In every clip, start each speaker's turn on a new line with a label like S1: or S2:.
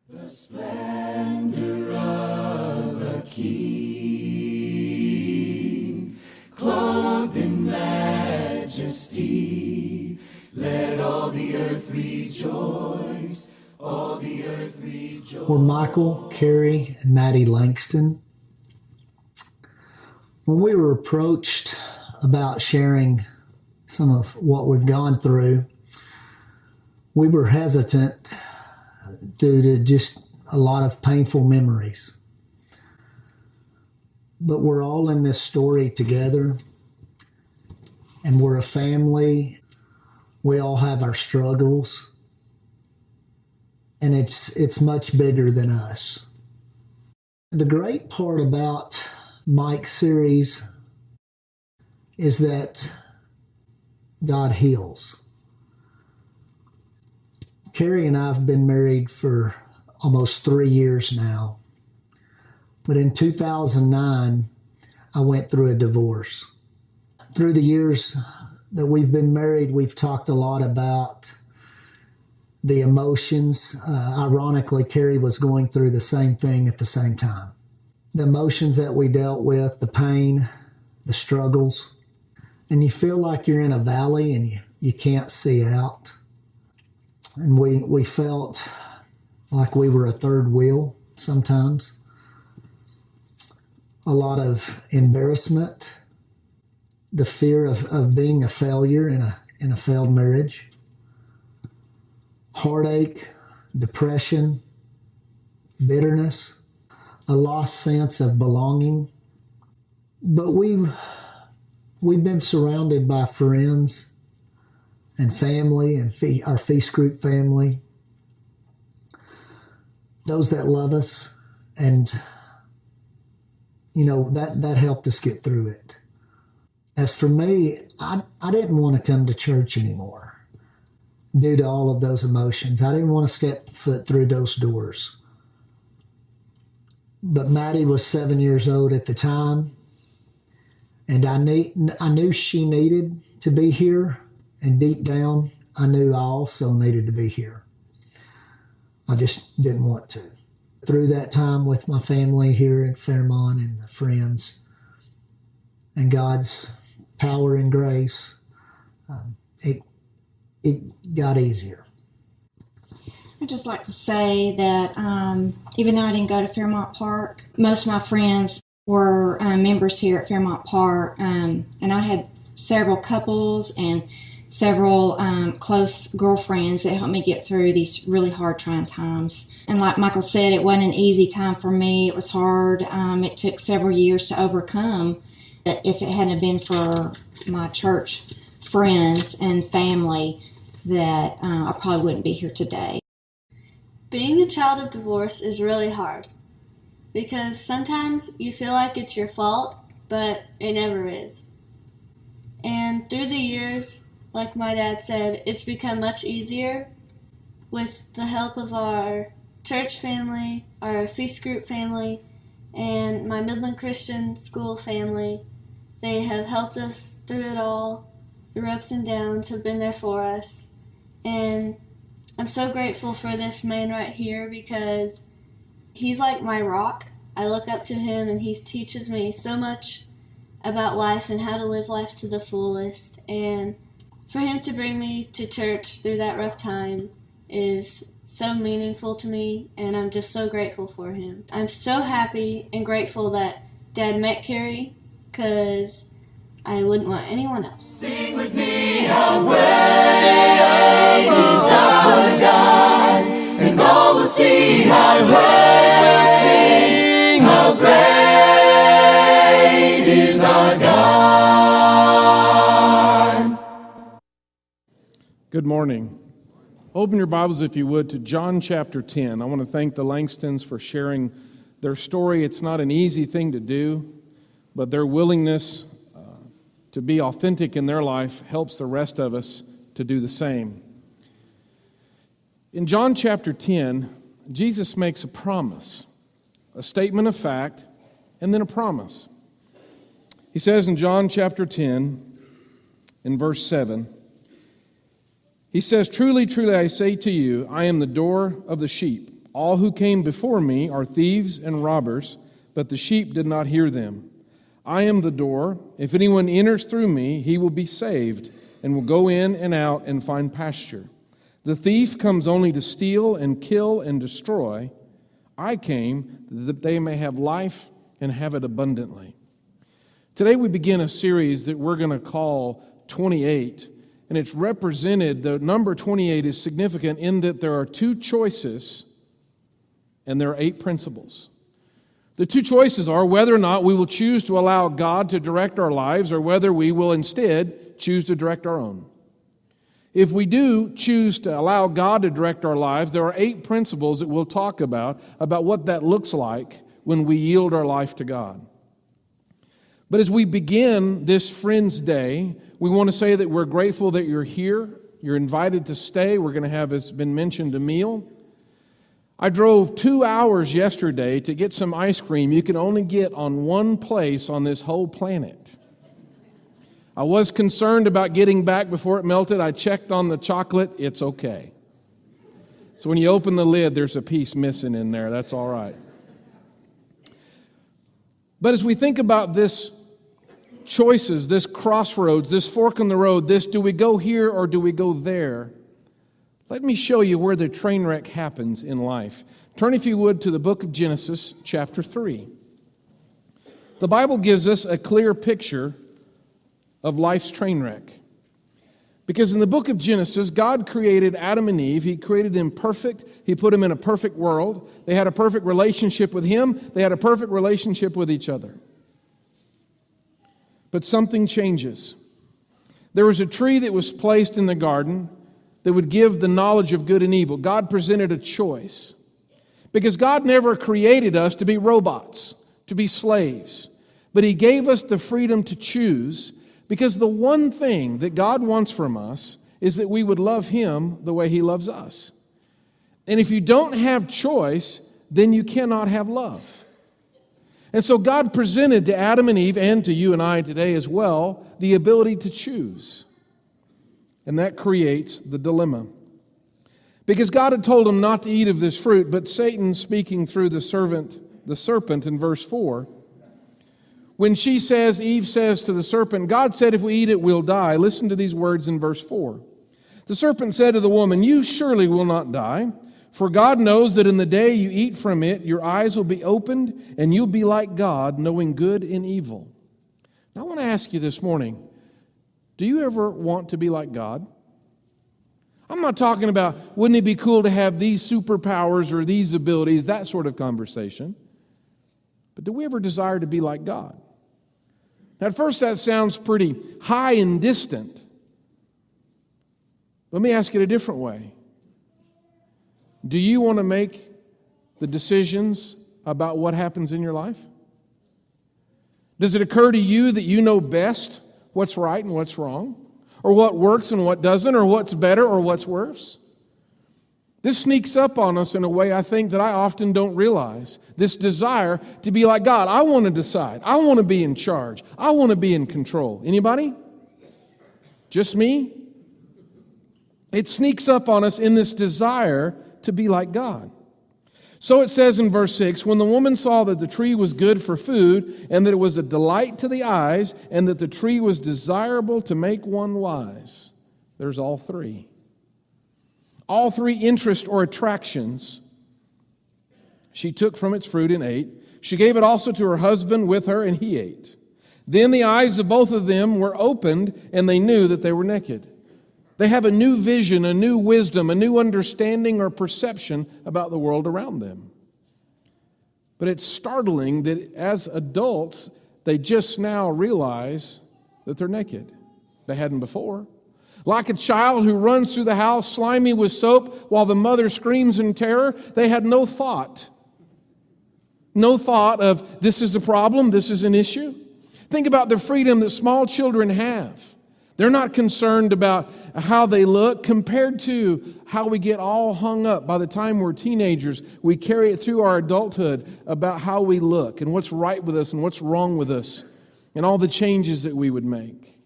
S1: The splendor of a king, clothed in majesty, let all the earth rejoice, all the earth rejoice.
S2: We're Michael, Carrie, and Maddie Langston. When we were approached about sharing some of what we've gone through, we were hesitant due to just a lot of painful memories. But we're all in this story together, and we're a family. We all have our struggles, and it's much bigger than us. The great part about Mike's series is that God heals. Carrie and I have been married for almost 3 years now. But in 2009, I went through a divorce. Through the years that we've been married, we've talked a lot about the emotions. Ironically, Carrie was going through the same thing at the same time. The emotions that we dealt with, the pain, the struggles. And you feel like you're in a valley and you can't see out. And we felt like we were a third wheel sometimes. A lot of embarrassment, the fear of being a failure in a failed marriage, heartache, depression, bitterness, a lost sense of belonging. But we've been surrounded by friends and family and our Feast Group family, those that love us, and that helped us get through it. As for me, I didn't want to come to church anymore due to all of those emotions. I didn't want to step foot through those doors. But Maddie was 7 years old at the time, and I knew she needed to be here. And deep down, I knew I also needed to be here. I just didn't want to. Through that time with my family here at Fairmont and the friends and God's power and grace, it got easier.
S3: I'd just like to say that even though I didn't go to Fairmont Park, most of my friends were members here at Fairmont Park, and I had several couples and several close girlfriends that helped me get through these really hard, trying times. And like Michael said, it wasn't an easy time for me. It was hard. It took several years to overcome. If it hadn't been for my church friends and family, that I probably wouldn't be here today.
S4: Being a child of divorce is really hard because sometimes you feel like it's your fault, but it never is. And through the years, like my dad said, it's become much easier with the help of our church family, our Feast Group family, and my Midland Christian School family. They have helped us through it all. The ups and downs have been there for us. And I'm so grateful for this man right here because he's like my rock. I look up to him and he teaches me so much about life and how to live life to the fullest. And for him to bring me to church through that rough time is so meaningful to me, and I'm just so grateful for him. I'm so happy and grateful that Dad met Carrie, because I wouldn't want anyone else.
S1: Sing with me, how great is our God, and all will see how great, how great is our God.
S5: Good morning. Open your Bibles, if you would, to John chapter 10. I want to thank the Langstons for sharing their story. It's not an easy thing to do, but their willingness to be authentic in their life helps the rest of us to do the same. In John chapter 10, Jesus makes a promise, a statement of fact, and then a promise. He says in John chapter 10, in verse 7, he says, "Truly, truly, I say to you, I am the door of the sheep. All who came before me are thieves and robbers, but the sheep did not hear them. I am the door. If anyone enters through me, he will be saved, and will go in and out and find pasture. The thief comes only to steal and kill and destroy. I came that they may have life and have it abundantly. Today we begin a series that we're going to call 28, and it's represented, the number 28 is significant in that there are two choices and there are 8 principles. The two choices are whether or not we will choose to allow God to direct our lives or whether we will instead choose to direct our own. If we do choose to allow God to direct our lives, there are 8 principles that we'll talk about what that looks like when we yield our life to God. But as we begin this Friends Day, we want to say that we're grateful that you're here. You're invited to stay. We're going to have, as been mentioned, a meal. I drove 2 hours yesterday to get some ice cream you can only get on one place on this whole planet. I was concerned about getting back before it melted. I checked on the chocolate. It's okay. So when you open the lid, there's a piece missing in there. That's all right. But as we think about this choices, this crossroads, this fork in the road, this do we go here or do we go there? Let me show you where the train wreck happens in life. Turn, if you would, to the book of Genesis, chapter 3. The Bible gives us a clear picture of life's train wreck. Because in the book of Genesis, God created Adam and Eve. He created them perfect. He put them in a perfect world. They had a perfect relationship with Him. They had a perfect relationship with each other. But something changes. There was a tree that was placed in the garden that would give the knowledge of good and evil. God presented a choice. Because God never created us to be robots, to be slaves. But He gave us the freedom to choose, because the one thing that God wants from us is that we would love Him the way He loves us. And if you don't have choice, then you cannot have love. And so God presented to Adam and Eve, and to you and I today as well, the ability to choose. And that creates the dilemma. Because God had told them not to eat of this fruit, but Satan, speaking through the serpent in verse 4, when Eve says to the serpent, God said if we eat it, we'll die. Listen to these words in verse 4. The serpent said to the woman, you surely will not die, for God knows that in the day you eat from it, your eyes will be opened, and you'll be like God, knowing good and evil. Now I want to ask you this morning, do you ever want to be like God? I'm not talking about, wouldn't it be cool to have these superpowers or these abilities, that sort of conversation. But do we ever desire to be like God? Now, at first that sounds pretty high and distant. Let me ask it a different way. Do you want to make the decisions about what happens in your life? Does it occur to you that you know best what's right and what's wrong? Or what works and what doesn't? Or what's better or what's worse? This sneaks up on us in a way I think that I often don't realize. This desire to be like God. I want to decide. I want to be in charge. I want to be in control. Anybody? Just me? It sneaks up on us in this desire to be like God. So it says in verse 6, when the woman saw that the tree was good for food, and that it was a delight to the eyes, and that the tree was desirable to make one wise. There's all three. All three interests or attractions she took from its fruit and ate. She gave it also to her husband with her, and he ate. Then the eyes of both of them were opened, and they knew that they were naked. They have a new vision, a new wisdom, a new understanding or perception about the world around them. But it's startling that as adults, they just now realize that they're naked. They hadn't before. Like a child who runs through the house slimy with soap while the mother screams in terror, they had no thought. No thought of this is a problem, this is an issue. Think about the freedom that small children have. They're not concerned about how they look compared to how we get all hung up by the time we're teenagers. We carry it through our adulthood about how we look and what's right with us and what's wrong with us and all the changes that we would make.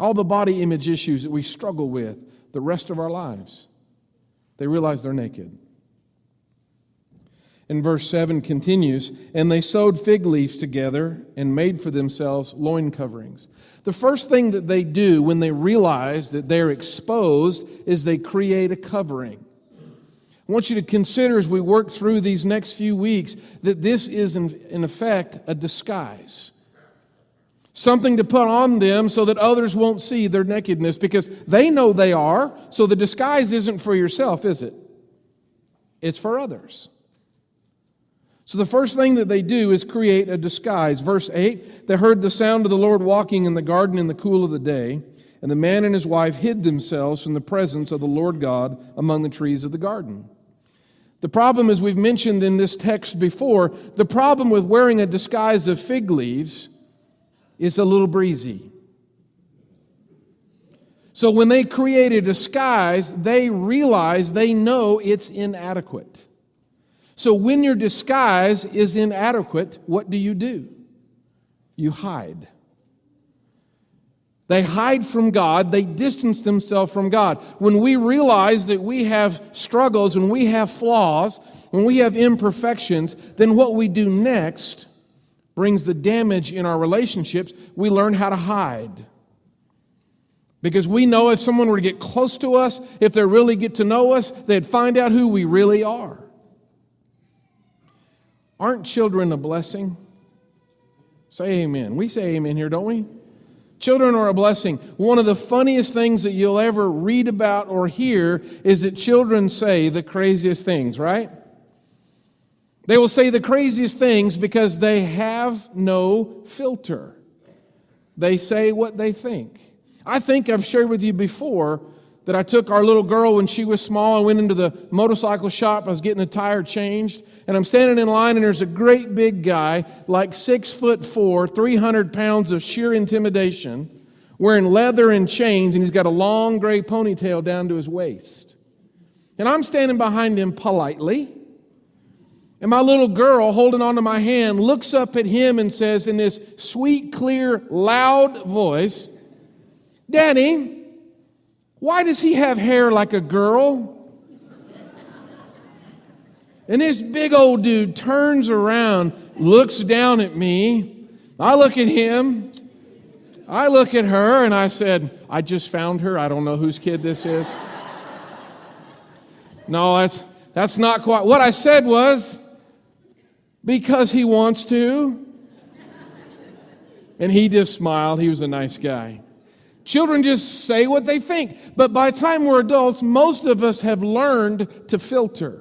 S5: All the body image issues that we struggle with the rest of our lives. They realize they're naked. And verse 7 continues, and they sewed fig leaves together and made for themselves loin coverings. The first thing that they do when they realize that they're exposed is they create a covering. I want you to consider as we work through these next few weeks that this is in effect a disguise. Something to put on them so that others won't see their nakedness because they know they are. So the disguise isn't for yourself, is it? It's for others. So the first thing that they do is create a disguise. Verse 8, they heard the sound of the Lord walking in the garden in the cool of the day, and the man and his wife hid themselves from the presence of the Lord God among the trees of the garden. The problem, as we've mentioned in this text before, the problem with wearing a disguise of fig leaves is a little breezy. So when they create a disguise, they realize, they know it's inadequate. So when your disguise is inadequate, what do? You hide. They hide from God. They distance themselves from God. When we realize that we have struggles, when we have flaws, when we have imperfections, then what we do next brings the damage in our relationships. We learn how to hide. Because we know if someone were to get close to us, if they really get to know us, they'd find out who we really are. Aren't children a blessing? Say amen. We say amen here, don't we? Children are a blessing. One of the funniest things that you'll ever read about or hear is that children say the craziest things, right? They will say the craziest things because they have no filter. They say what they think. I think I've shared with you before that I took our little girl when she was small. I went into the motorcycle shop. I was getting the tire changed. And I'm standing in line, and there's a great big guy, like 6'4", 300 pounds of sheer intimidation, wearing leather and chains, and he's got a long gray ponytail down to his waist. And I'm standing behind him politely. And my little girl, holding onto my hand, looks up at him and says in this sweet, clear, loud voice, "Daddy, why does he have hair like a girl?" And this big old dude turns around, looks down at me. I look at him. I look at her, and I said, "I just found her. I don't know whose kid this is." No, that's not quite. What I said was, "Because he wants to." And he just smiled. He was a nice guy. Children just say what they think. But by the time we're adults, most of us have learned to filter.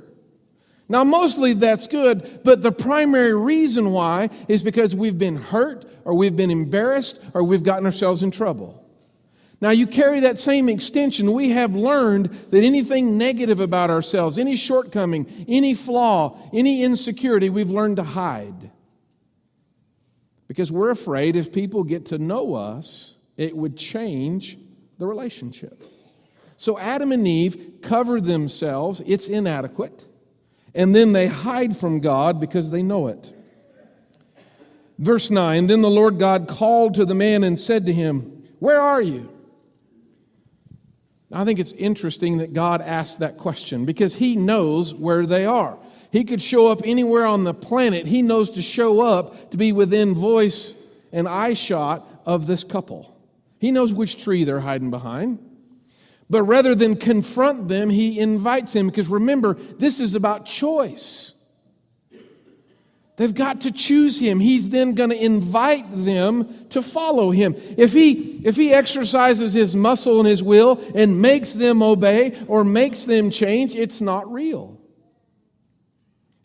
S5: Now, mostly that's good, but the primary reason why is because we've been hurt, or we've been embarrassed, or we've gotten ourselves in trouble. Now, you carry that same extension. We have learned that anything negative about ourselves, any shortcoming, any flaw, any insecurity, we've learned to hide. Because we're afraid if people get to know us, it would change the relationship. So Adam and Eve cover themselves. It's inadequate. And then they hide from God because they know it. Verse 9, then the Lord God called to the man and said to him, "Where are you?" I think it's interesting that God asked that question because He knows where they are. He could show up anywhere on the planet. He knows to show up to be within voice and eye shot of this couple. He knows which tree they're hiding behind. But rather than confront them, He invites him. Because remember, this is about choice. They've got to choose Him. He's then going to invite them to follow Him. If he exercises His muscle and His will and makes them obey or makes them change, it's not real.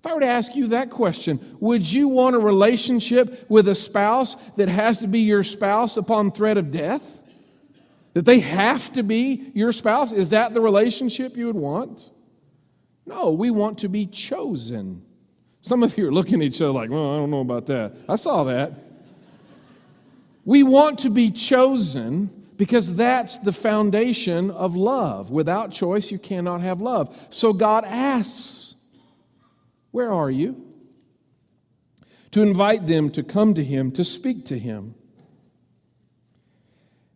S5: If I were to ask you that question, would you want a relationship with a spouse that has to be your spouse upon threat of death? That they have to be your spouse? Is that the relationship you would want? No, we want to be chosen. Some of you are looking at each other like, well, I don't know about that. I saw that. We want to be chosen because that's the foundation of love. Without choice, you cannot have love. So God asks, "Where are you?" To invite them to come to Him, to speak to Him.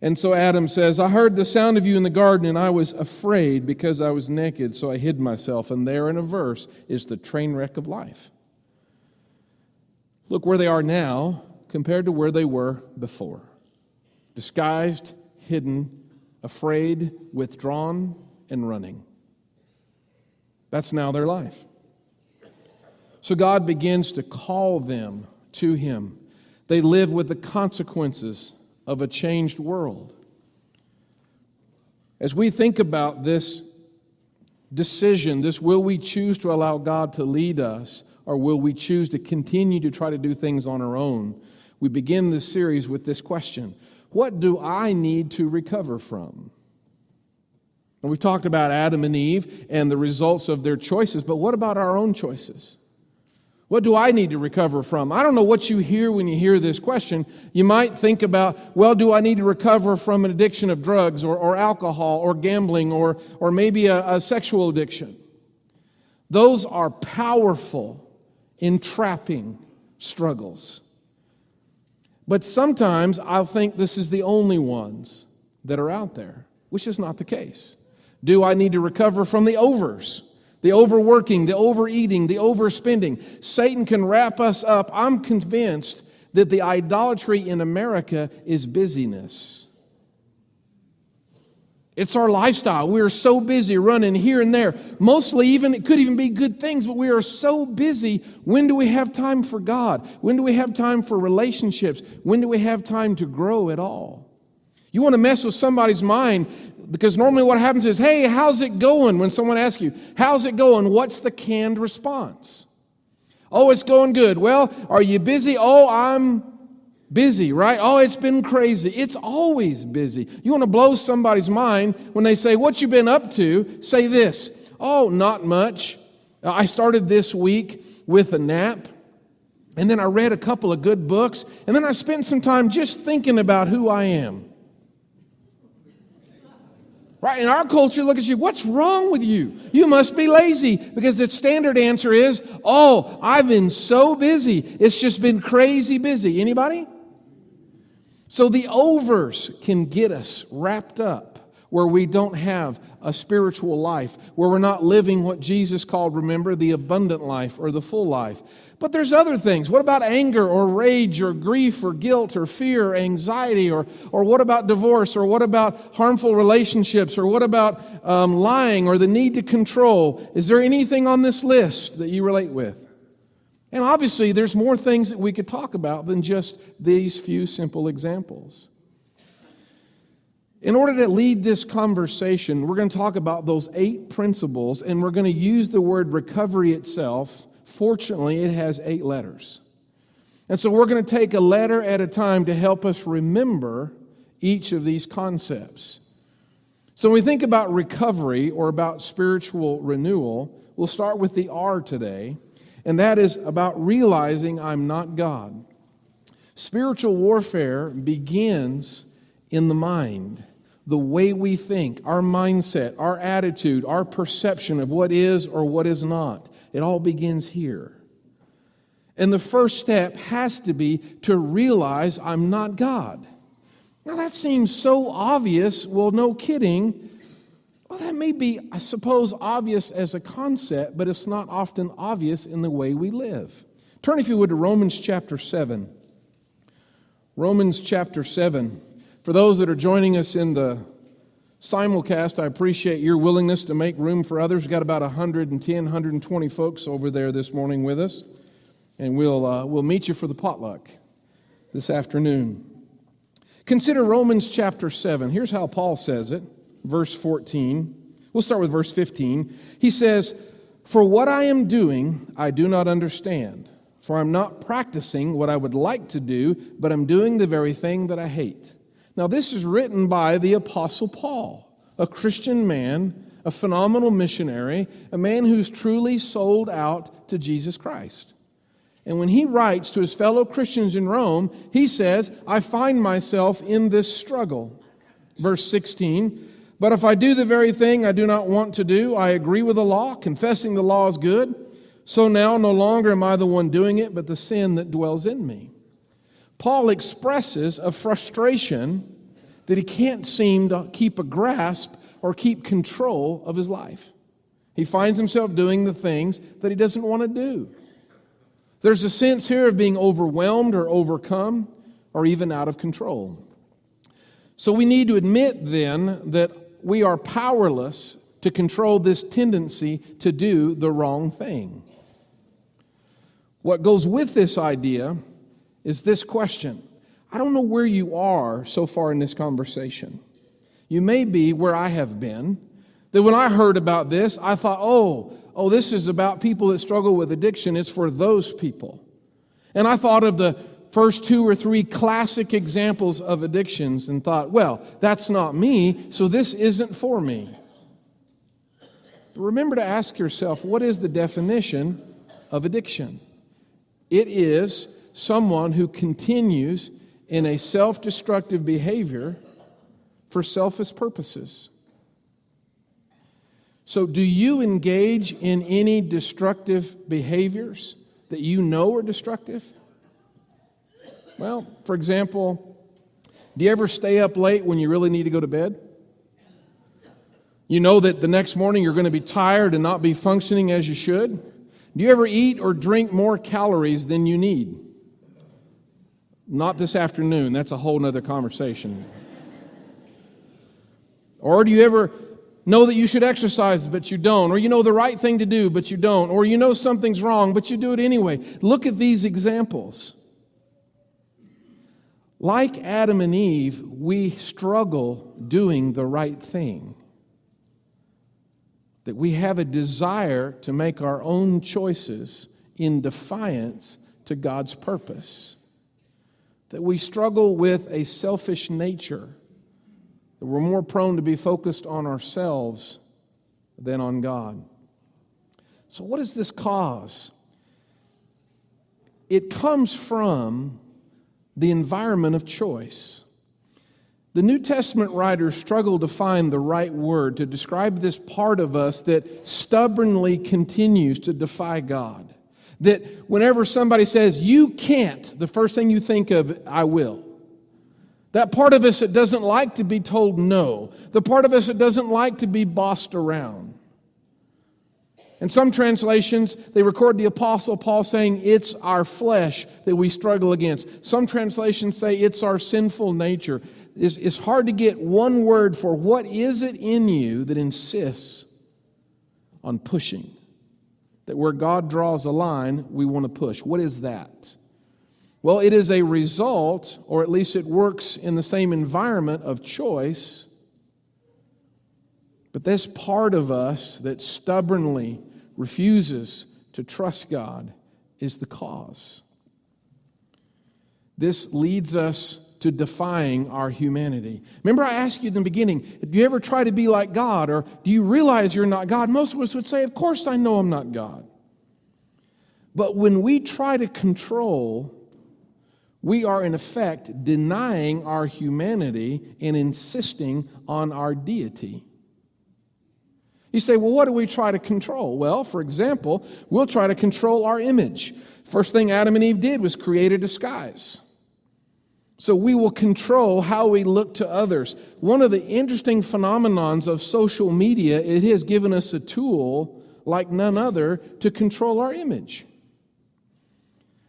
S5: And so Adam says, I heard the sound of you in the garden, and I was afraid because I was naked, so I hid myself. And there in a verse is the train wreck of life. Look where they are now compared to where they were before. Disguised, hidden, afraid, withdrawn, and running. That's now their life. So God begins to call them to Him. They live with the consequences of a changed world. As we think about this decision, this will we choose to allow God to lead us, or will we choose to continue to try to do things on our own? We begin this series with this question: what do I need to recover from? And we've talked about Adam and Eve and the results of their choices, but what about our own choices? What do I need to recover from? I don't know what you hear when you hear this question. You might think about, well, do I need to recover from an addiction of drugs or alcohol or gambling or maybe a sexual addiction? Those are powerful, entrapping struggles. But sometimes I'll think this is the only ones that are out there, which is not the case. Do I need to recover from the overs? The overworking, the overeating, the overspending. Satan can wrap us up. I'm convinced that the idolatry in America is busyness. It's our lifestyle. We are so busy running here and there. Mostly it could even be good things, but we are so busy. When do we have time for God? When do we have time for relationships? When do we have time to grow at all? You want to mess with somebody's mind, because normally what happens is, hey, how's it going? When someone asks you, how's it going? What's the canned response? Oh, it's going good. Well, are you busy? Oh, I'm busy, right? Oh, it's been crazy. It's always busy. You want to blow somebody's mind when they say, what you been up to? Say this: oh, not much. I started this week with a nap, and then I read a couple of good books, and then I spent some time just thinking about who I am. Right? In our culture, look at you. What's wrong with you? You must be lazy, because the standard answer is, oh, I've been so busy. It's just been crazy busy. Anybody? So the overs can get us wrapped up where we don't have a spiritual life, where we're not living what Jesus called, remember, the abundant life or the full life. But there's other things. What about anger or rage or grief or guilt or fear or anxiety? Or what about divorce? Or what about harmful relationships? Or what about lying or the need to control? Is there anything on this list that you relate with? And obviously, there's more things that we could talk about than just these few simple examples. In order to lead this conversation, we're going to talk about those 8 principles, and we're going to use the word recovery itself. Fortunately, it has 8 letters. And so we're going to take a letter at a time to help us remember each of these concepts. So when we think about recovery or about spiritual renewal, we'll start with the R today, and that is about realizing I'm not God. Spiritual warfare begins in the mind. The way we think, our mindset, our attitude, our perception of what is or what is not. It all begins here. And the first step has to be to realize I'm not God. Now that seems so obvious. Well, no kidding. Well, that may be, I suppose, obvious as a concept, but it's not often obvious in the way we live. Turn, if you would, to Romans chapter 7. Romans chapter 7. For those that are joining us in the simulcast, I appreciate your willingness to make room for others. We've got about 110, 120 folks over there this morning with us, and we'll meet you for the potluck this afternoon. Consider Romans chapter 7. Here's how Paul says it, verse 14. We'll start with verse 15. He says, "For what I am doing, I do not understand. For I'm not practicing what I would like to do, but I'm doing the very thing that I hate." Now, this is written by the Apostle Paul, a Christian man, a phenomenal missionary, a man who's truly sold out to Jesus Christ. And when he writes to his fellow Christians in Rome, he says, I find myself in this struggle. Verse 16, "But if I do the very thing I do not want to do, I agree with the law, confessing the law is good. So now no longer am I the one doing it, but the sin that dwells in me." Paul expresses a frustration that he can't seem to keep a grasp or keep control of his life. He finds himself doing the things that he doesn't want to do. There's a sense here of being overwhelmed or overcome or even out of control. So we need to admit then that we are powerless to control this tendency to do the wrong thing. What goes with this idea is this question. I don't know where you are so far in this conversation. You may be where I have been, that when I heard about this, I thought, oh, this is about people that struggle with addiction. It's for those people. And I thought of the first 2 or 3 classic examples of addictions and thought, well, that's not me, so this isn't for me. Remember to ask yourself, what is the definition of addiction? It is someone who continues in a self-destructive behavior for selfish purposes. So do you engage in any destructive behaviors that you know are destructive? Well, for example, do you ever stay up late when you really need to go to bed? You know that the next morning you're going to be tired and not be functioning as you should? Do you ever eat or drink more calories than you need? Not this afternoon. That's a whole other conversation. Or do you ever know that you should exercise, but you don't? Or you know the right thing to do, but you don't? Or you know something's wrong, but you do it anyway? Look at these examples. Like Adam and Eve, we struggle doing the right thing. That we have a desire to make our own choices in defiance to God's purpose. That we struggle with a selfish nature. That we're more prone to be focused on ourselves than on God. So what does this cause? It comes from the environment of choice. The New Testament writers struggle to find the right word to describe this part of us that stubbornly continues to defy God. That whenever somebody says, you can't, the first thing you think of, I will. That part of us that doesn't like to be told no. The part of us that doesn't like to be bossed around. In some translations, they record the Apostle Paul saying, it's our flesh that we struggle against. Some translations say it's our sinful nature. It's hard to get one word for what is it in you that insists on pushing. That where God draws a line, we want to push. What is that? Well, it is a result, or at least it works in the same environment of choice. But this part of us that stubbornly refuses to trust God is the cause. This leads us to defying our humanity. Remember I asked you in the beginning, do you ever try to be like God, or do you realize you're not God? Most of us would say, of course I know I'm not God. But when we try to control, we are in effect denying our humanity and insisting on our deity. You say, well, what do we try to control? Well, for example, we'll try to control our image. First thing Adam and Eve did was create a disguise. So we will control how we look to others. One of the interesting phenomenons of social media, it has given us a tool like none other to control our image.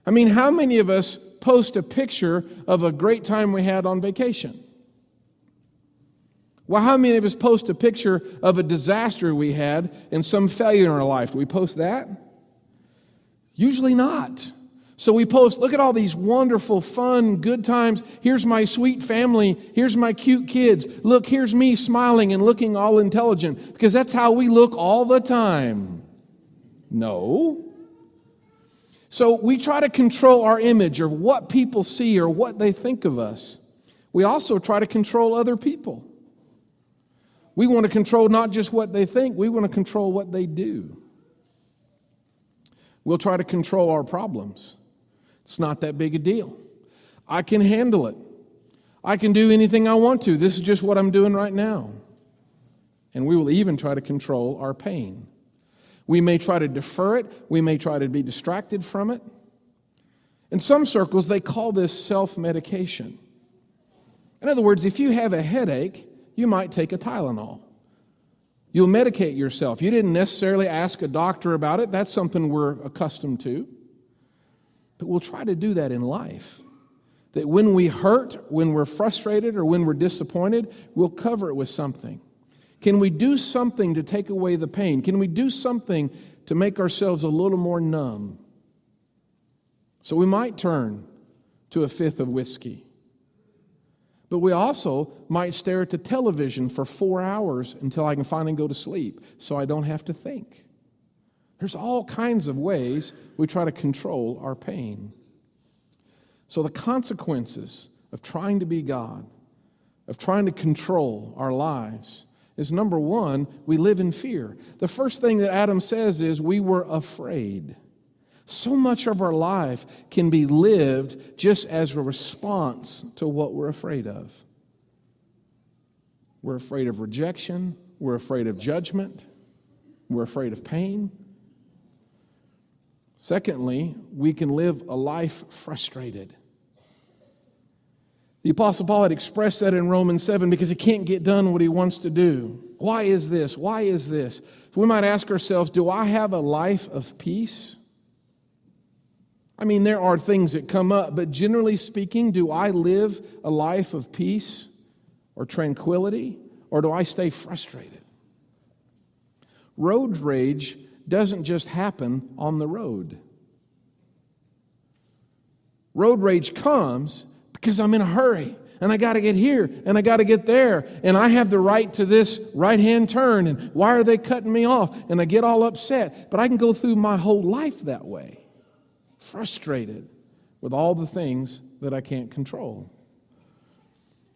S5: I mean, how many of us post a picture of a great time we had on vacation? Well, how many of us post a picture of a disaster we had and some failure in our life? Do we post that? Usually not. So we post, look at all these wonderful, fun, good times. Here's my sweet family. Here's my cute kids. Look, here's me smiling and looking all intelligent, because that's how we look all the time. No. So we try to control our image or what people see or what they think of us. We also try to control other people. We want to control not just what they think, we want to control what they do. We'll try to control our problems. It's not that big a deal. I can handle it. I can do anything I want to. This is just what I'm doing right now. And we will even try to control our pain. We may try to defer it. We may try to be distracted from it. In some circles, they call this self-medication. In other words, if you have a headache, you might take a Tylenol. You'll medicate yourself. You didn't necessarily ask a doctor about it. That's something we're accustomed to. But we'll try to do that in life. That when we hurt, when we're frustrated, or when we're disappointed, we'll cover it with something. Can we do something to take away the pain? Can we do something to make ourselves a little more numb? So we might turn to a fifth of whiskey. But we also might stare at the television for 4 hours until I can finally go to sleep so I don't have to think. There's all kinds of ways we try to control our pain. So the consequences of trying to be God, of trying to control our lives, is number one, we live in fear. The first thing that Adam says is we were afraid. So much of our life can be lived just as a response to what we're afraid of. We're afraid of rejection. We're afraid of judgment. We're afraid of pain. Secondly, we can live a life frustrated. The Apostle Paul had expressed that in Romans 7 because he can't get done what he wants to do. Why is this? Why is this? So we might ask ourselves, do I have a life of peace? I mean, there are things that come up, but generally speaking, do I live a life of peace or tranquility, or do I stay frustrated? Road rage doesn't just happen on the road. Road rage comes because I'm in a hurry, and I got to get here, and I got to get there, and I have the right to this right-hand turn, and why are they cutting me off? And I get all upset, but I can go through my whole life that way, frustrated with all the things that I can't control.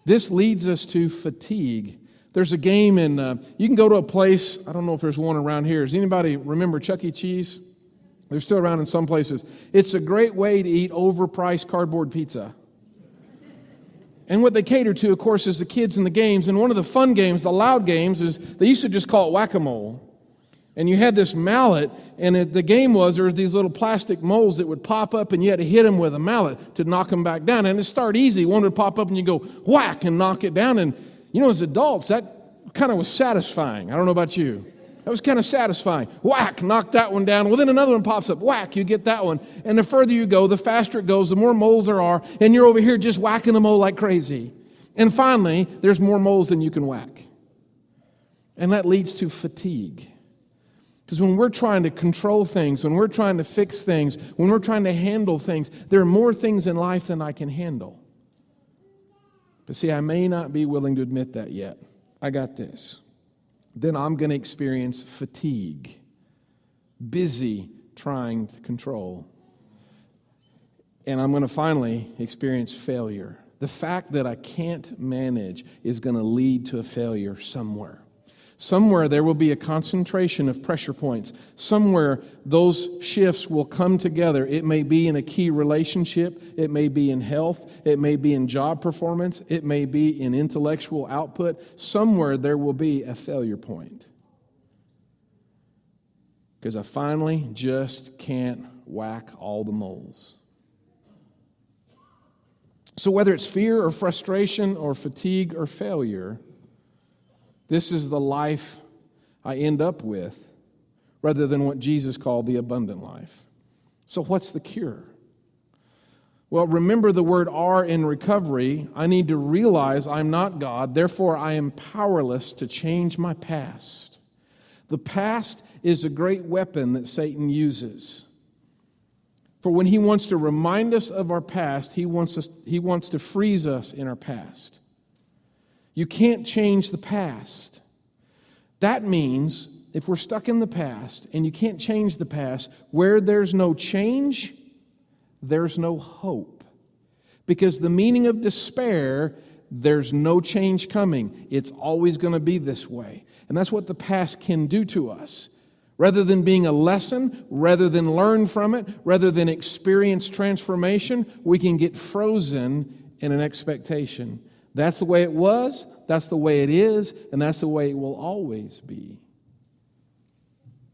S5: This leads us to fatigue. There's a game in, you can go to a place, I don't know if there's one around here. Does anybody remember Chuck E. Cheese? They're still around in some places. It's a great way to eat overpriced cardboard pizza. And what they cater to, of course, is the kids in the games. And one of the fun games, the loud games, is they used to just call it whack-a-mole. And you had this mallet, and the game was there was these little plastic moles that would pop up, and you had to hit them with a mallet to knock them back down. And it started easy. One would pop up, and you go whack and knock it down. And you know, as adults, that kind of was satisfying. I don't know about you. That was kind of satisfying. Whack, knock that one down. Well, then another one pops up. Whack, you get that one. And the further you go, the faster it goes, the more moles there are. And you're over here just whacking the mole like crazy. And finally, there's more moles than you can whack. And that leads to fatigue. Because when we're trying to control things, when we're trying to fix things, when we're trying to handle things, there are more things in life than I can handle. But see, I may not be willing to admit that yet. I got this. Then I'm going to experience fatigue, busy trying to control. And I'm going to finally experience failure. The fact that I can't manage is going to lead to a failure somewhere. Somewhere there will be a concentration of pressure points. Somewhere those shifts will come together. It may be in a key relationship. It may be in health. It may be in job performance. It may be in intellectual output. Somewhere there will be a failure point. Because I finally just can't whack all the moles. So whether it's fear or frustration or fatigue or failure, this is the life I end up with, rather than what Jesus called the abundant life. So what's the cure? Well, remember the word R in recovery. I need to realize I'm not God, therefore I am powerless to change my past. The past is a great weapon that Satan uses. For when he wants to remind us of our past, he wants to freeze us in our past. You can't change the past. That means if we're stuck in the past and you can't change the past, where there's no change, there's no hope. Because the meaning of despair, there's no change coming. It's always going to be this way. And that's what the past can do to us. Rather than being a lesson, rather than learn from it, rather than experience transformation, we can get frozen in an expectation. That's the way it was, that's the way it is, and that's the way it will always be.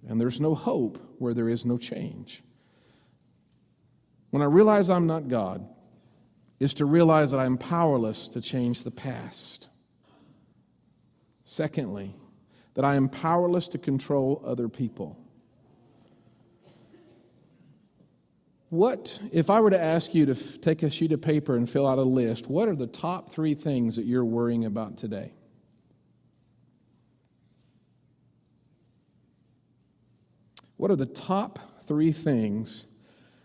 S5: And there's no hope where there is no change. When I realize I'm not God, is to realize that I'm powerless to change the past. Secondly, that I am powerless to control other people. What, if I were to ask you to take a sheet of paper and fill out a list, what are the top 3 things that you're worrying about today? What are the top 3 things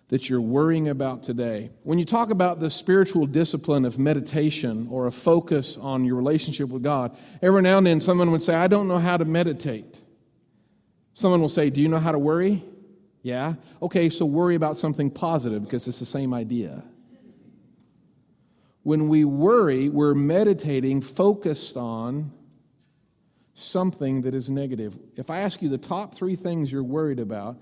S5: that you're worrying about today? When you talk about the spiritual discipline of meditation or a focus on your relationship with God, every now and then someone would say, I don't know how to meditate. Someone will say, do you know how to worry? Yeah? Okay, so worry about something positive because it's the same idea. When we worry, we're meditating focused on something that is negative. If I ask you the top 3 things you're worried about,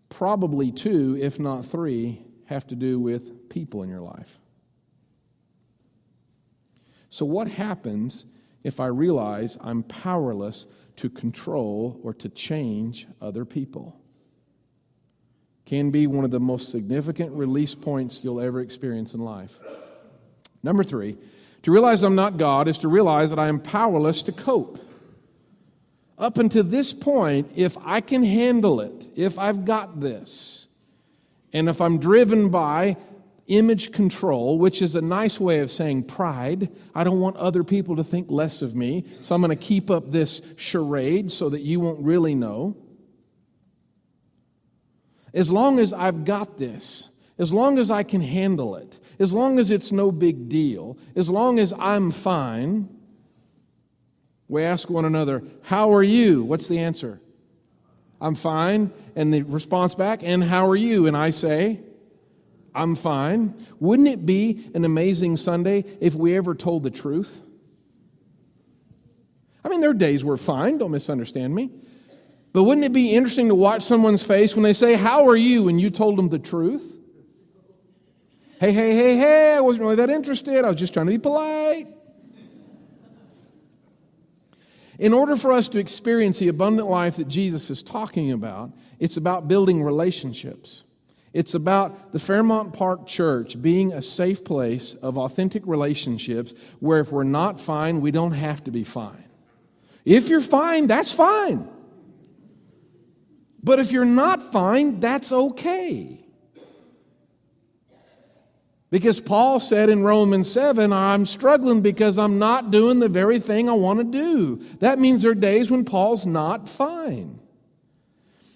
S5: probably 2, if not 3, have to do with people in your life. So what happens if I realize I'm powerless to control or to change other people? Can be one of the most significant release points you'll ever experience in life. Number 3, to realize I'm not God is to realize that I am powerless to cope. Up until this point, if I can handle it, if I've got this, and if I'm driven by image control, which is a nice way of saying pride, I don't want other people to think less of me, so I'm going to keep up this charade so that you won't really know. As long as I've got this, as long as I can handle it, as long as it's no big deal, as long as I'm fine, we ask one another, how are you? What's the answer? I'm fine. And the response back, and how are you? And I say, I'm fine. Wouldn't it be an amazing Sunday if we ever told the truth? I mean, there are days we're fine, don't misunderstand me. But wouldn't it be interesting to watch someone's face when they say, how are you? And you told them the truth? Hey, I wasn't really that interested. I was just trying to be polite. In order for us to experience the abundant life that Jesus is talking about, it's about building relationships. It's about the Fairmont Park Church being a safe place of authentic relationships where if we're not fine, we don't have to be fine. If you're fine, that's fine. But if you're not fine, that's okay. Because Paul said in Romans 7, I'm struggling because I'm not doing the very thing I want to do. That means there are days when Paul's not fine.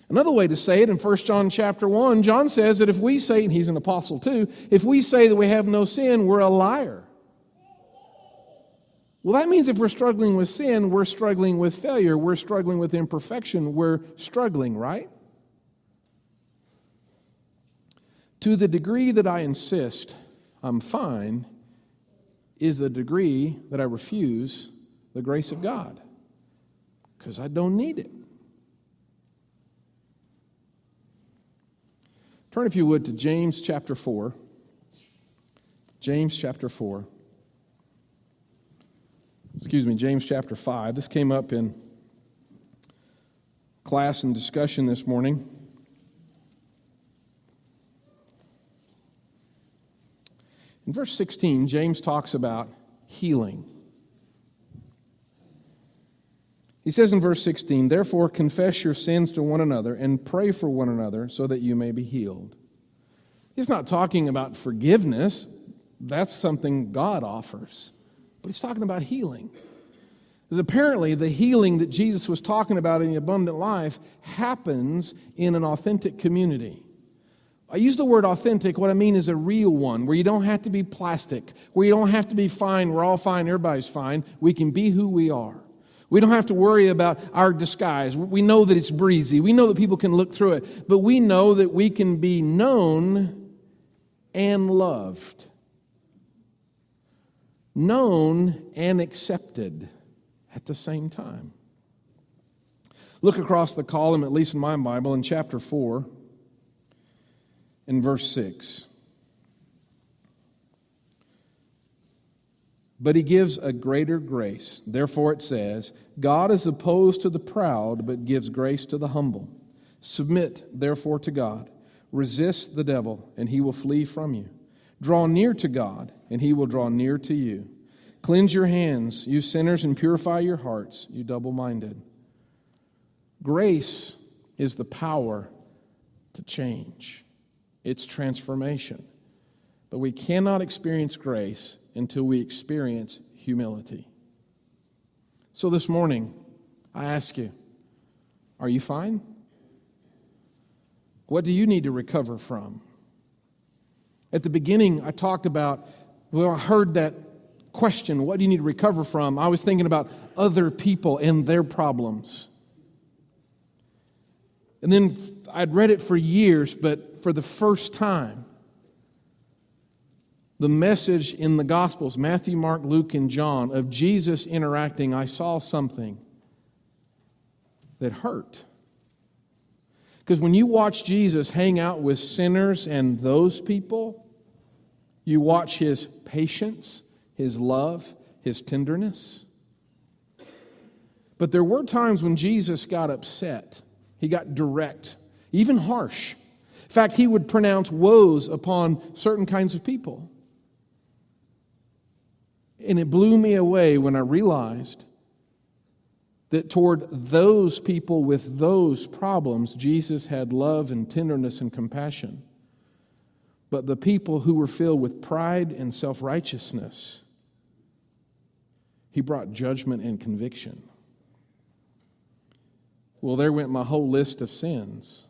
S5: Another way to say it in 1 John chapter 1, John says that if we say, and he's an apostle too, if we say that we have no sin, we're a liar. Well, that means if we're struggling with sin, we're struggling with failure, we're struggling with imperfection, we're struggling, right? To the degree that I insist I'm fine is a degree that I refuse the grace of God because I don't need it. Turn, if you would, to James chapter 4. James chapter 4. James chapter 5. This came up in class and discussion this morning. In verse 16, James talks about healing. He says in verse 16, therefore confess your sins to one another and pray for one another so that you may be healed. He's not talking about forgiveness. That's something God offers. But he's talking about healing. That apparently the healing that Jesus was talking about in the abundant life happens in an authentic community. I use the word authentic. What I mean is a real one, where you don't have to be plastic, where you don't have to be fine, we're all fine, everybody's fine. We can be who we are. We don't have to worry about our disguise. We know that it's breezy. We know that people can look through it. But we know that we can be known and loved. Known and accepted at the same time. Look across the column, at least in my Bible, in chapter 4. In verse 6, but he gives a greater grace. Therefore it says, God is opposed to the proud, but gives grace to the humble. Submit, therefore, to God. Resist the devil, and he will flee from you. Draw near to God, and he will draw near to you. Cleanse your hands, you sinners, and purify your hearts, you double-minded. Grace is the power to change. It's transformation. But we cannot experience grace until we experience humility. So this morning, I ask you, are you fine? What do you need to recover from? At the beginning, I talked about, I heard that question, what do you need to recover from? I was thinking about other people and their problems. And then I'd read it for years, but for the first time, the message in the Gospels, Matthew, Mark, Luke, and John, of Jesus interacting, I saw something that hurt. Because when you watch Jesus hang out with sinners and those people, you watch his patience, his love, his tenderness. But there were times when Jesus got upset. He got direct, even harsh. In fact, he would pronounce woes upon certain kinds of people. And it blew me away when I realized that toward those people with those problems, Jesus had love and tenderness and compassion. But the people who were filled with pride and self-righteousness, he brought judgment and conviction. Well, there went my whole list of sins.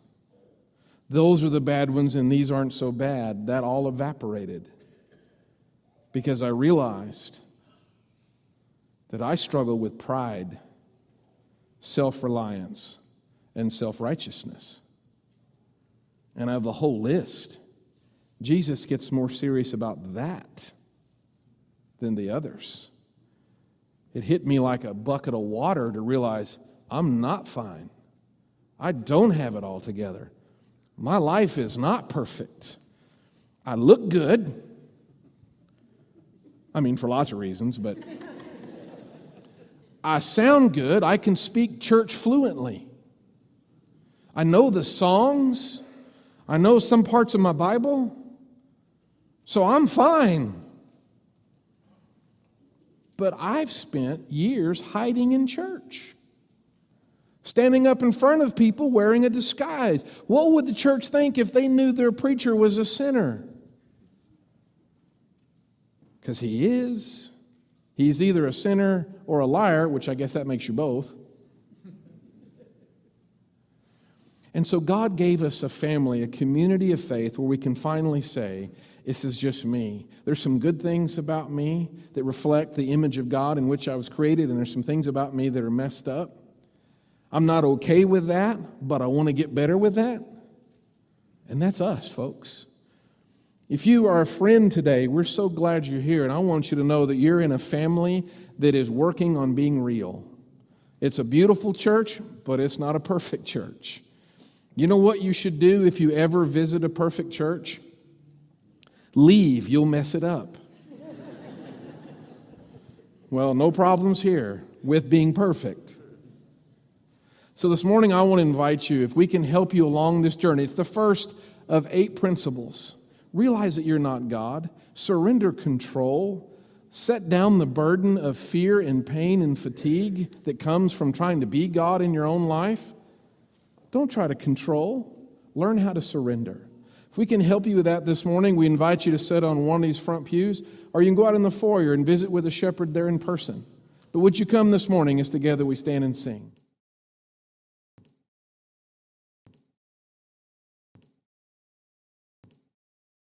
S5: Those are the bad ones and these aren't so bad. That all evaporated because I realized that I struggle with pride, self-reliance, and self-righteousness. And I have the whole list. Jesus gets more serious about that than the others. It hit me like a bucket of water to realize I'm not fine. I don't have it all together. My life is not perfect. I look good. I mean, for lots of reasons, but I sound good. I can speak church fluently. I know the songs. I know some parts of my Bible. So I'm fine. But I've spent years hiding in church, standing up in front of people wearing a disguise. What would the church think if they knew their preacher was a sinner? Because he is. He's either a sinner or a liar, which I guess that makes you both. And so God gave us a family, a community of faith where we can finally say, this is just me. There's some good things about me that reflect the image of God in which I was created, and there's some things about me that are messed up. I'm not okay with that, but I want to get better with that. And that's us, folks. If you are a friend today, we're so glad you're here, and I want you to know that you're in a family that is working on being real. It's a beautiful church, but it's not a perfect church. You know what you should do if you ever visit a perfect church? Leave, you'll mess it up. Well, no problems here with being perfect. So this morning I want to invite you, if we can help you along this journey. It's the first of 8 principles. Realize that you're not God. Surrender control. Set down the burden of fear and pain and fatigue that comes from trying to be God in your own life. Don't try to control. Learn how to surrender. If we can help you with that this morning, we invite you to sit on one of these front pews, or you can go out in the foyer and visit with a shepherd there in person. But would you come this morning as together we stand and sing?